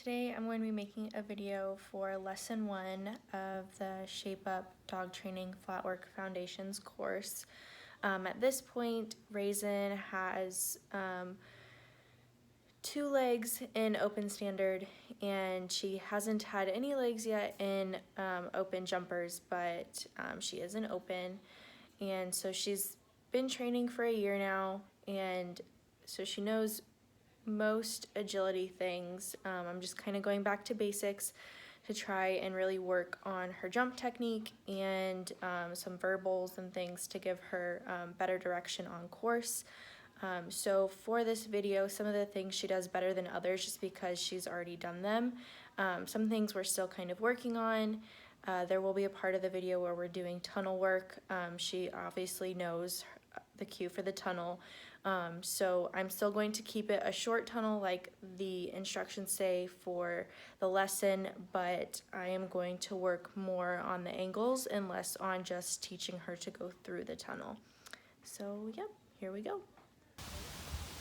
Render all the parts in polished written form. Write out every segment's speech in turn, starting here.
Today I'm going to be making a video for lesson 1 of the Shape Up Dog Training Flatwork Foundations course. At this point, Raisin has 2 legs in open standard, and she hasn't had any legs yet in open jumpers, but she is in open, and so she's been training for a year now, and so she knows most agility things. I'm just kind of going back to basics to try and really work on her jump technique and some verbals and things to give her better direction on course. So for this video, some of the things she does better than others just because she's already done them. Some things we're still kind of working on. There will be a part of the video where we're doing tunnel work. She obviously knows the cue for the tunnel. So I'm still going to keep it a short tunnel like the instructions say for the lesson, but I am going to work more on the angles and less on just teaching her to go through the tunnel. So yep, here we go.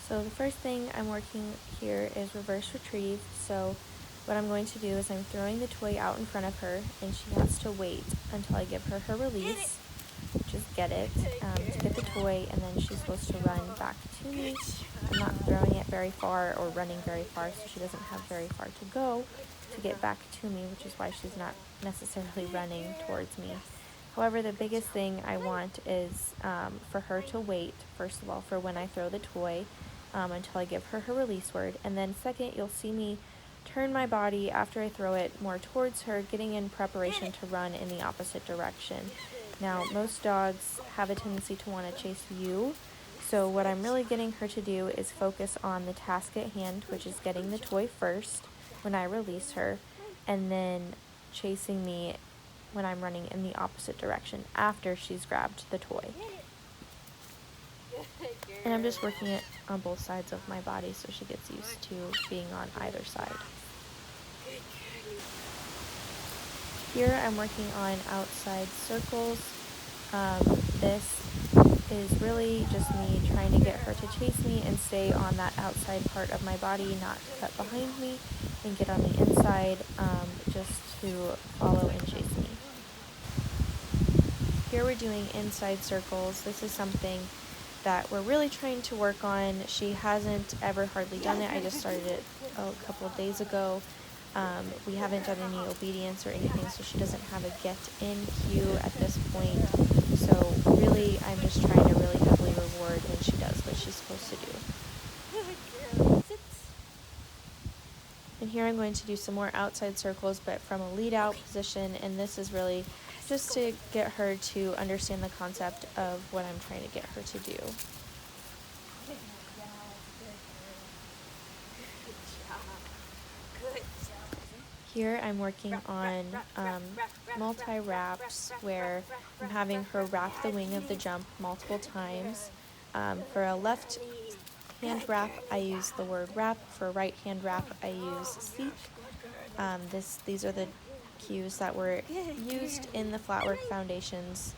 So the first thing I'm working here is reverse retrieve. So what I'm going to do is I'm throwing the toy out in front of her, and she has to wait until I give her her release. Just get it, to get the toy, and then she's supposed to run back to me. I'm not throwing it very far or running very far, so she doesn't have very far to go to get back to me, which is why she's not necessarily running towards me. However, the biggest thing I want is for her to wait, first of all, for when I throw the toy until I give her her release word, and then second, you'll see me turn my body after I throw it more towards her, getting in preparation to run in the opposite direction. Now, most dogs have a tendency to want to chase you, so what I'm really getting her to do is focus on the task at hand, which is getting the toy first when I release her, and then chasing me when I'm running in the opposite direction after she's grabbed the toy. And I'm just working it on both sides of my body so she gets used to being on either side. Here I'm working on outside circles. This is really just me trying to get her to chase me and stay on that outside part of my body, not cut behind me, and get on the inside just to follow and chase me. Here we're doing inside circles. This is something that we're really trying to work on. She hasn't ever hardly done it. I just started it a couple of days ago. We haven't done any obedience or anything, so she doesn't have a get in cue at this point. So really, I'm just trying to really heavily reward when she does what she's supposed to do. And here I'm going to do some more outside circles, but from a lead out position, and this is really just to get her to understand the concept of what I'm trying to get her to do. Here I'm working on multi-wraps where I'm having her wrap the wing of the jump multiple times. For a left hand wrap, I use the word wrap. For a right hand wrap, I use seek. These are the cues that were used in the Flatwork Foundations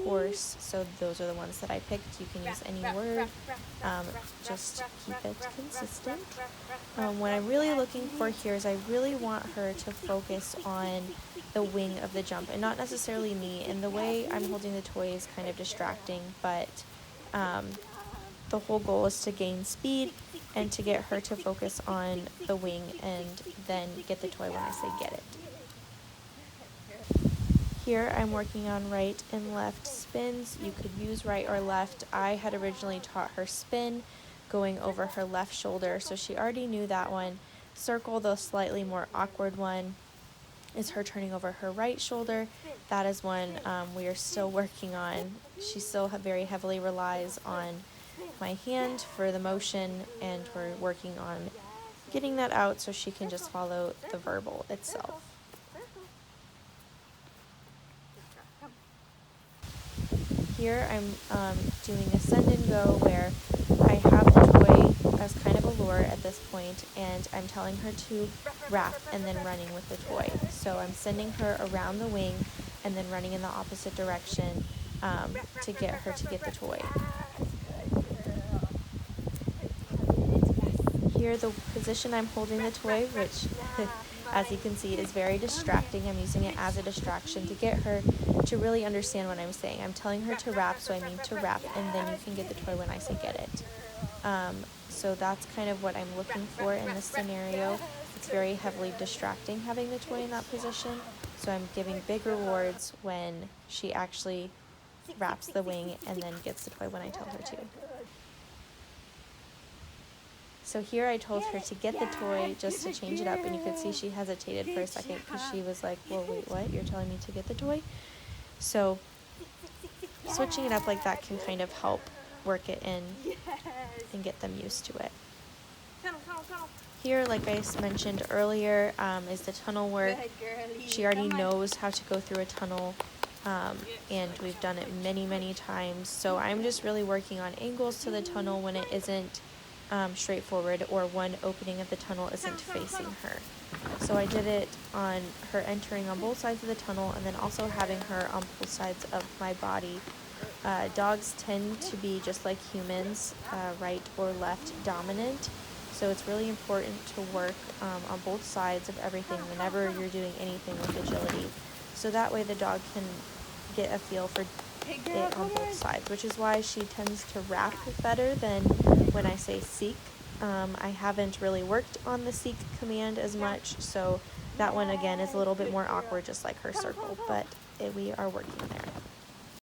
course, so those are the ones that I picked. You can use any word, just keep it consistent. What I'm really looking for here is I really want her to focus on the wing of the jump and not necessarily me, and the way I'm holding the toy is kind of distracting, but the whole goal is to gain speed and to get her to focus on the wing and then get the toy when I say get it. Here I'm working on right and left spins. You could use right or left. I had originally taught her spin going over her left shoulder, so she already knew that one. Circle, the slightly more awkward one, is her turning over her right shoulder. That is one we are still working on. She still very heavily relies on my hand for the motion, and we're working on getting that out so she can just follow the verbal itself. Here I'm doing a send and go where I have the toy as kind of a lure at this point, and I'm telling her to wrap and then running with the toy. So I'm sending her around the wing and then running in the opposite direction to get her to get the toy. here, the position I'm holding the toy, which as you can see is very distracting. I'm using it as a distraction to get her to really understand what I'm saying. I'm telling her to wrap, so I mean to wrap, and then you can get the toy when I say get it. So that's kind of what I'm looking for in this scenario. It's very heavily distracting having the toy in that position, so I'm giving big rewards when she actually wraps the wing and then gets the toy when I tell her to. So here I told her to get the toy just to change it up, and you could see she hesitated for a second because she was like, well, wait, what? You're telling me to get the toy? So switching it up like that can kind of help work it in and get them used to it. Here, like I mentioned earlier, is the tunnel work. She already knows how to go through a tunnel, and we've done it many, many times. So I'm just really working on angles to the tunnel when it isn't straightforward, or one opening of the tunnel isn't facing her. So I did it on her entering on both sides of the tunnel, and then also having her on both sides of my body. Dogs tend to be just like humans, right or left dominant. So it's really important to work on both sides of everything whenever you're doing anything with agility. So that way the dog can get a feel for it on both sides, which is why she tends to wrap better than when I say seek. I haven't really worked on the seek command as much, so that one again is a little bit more awkward, just like her circle, but we are working there.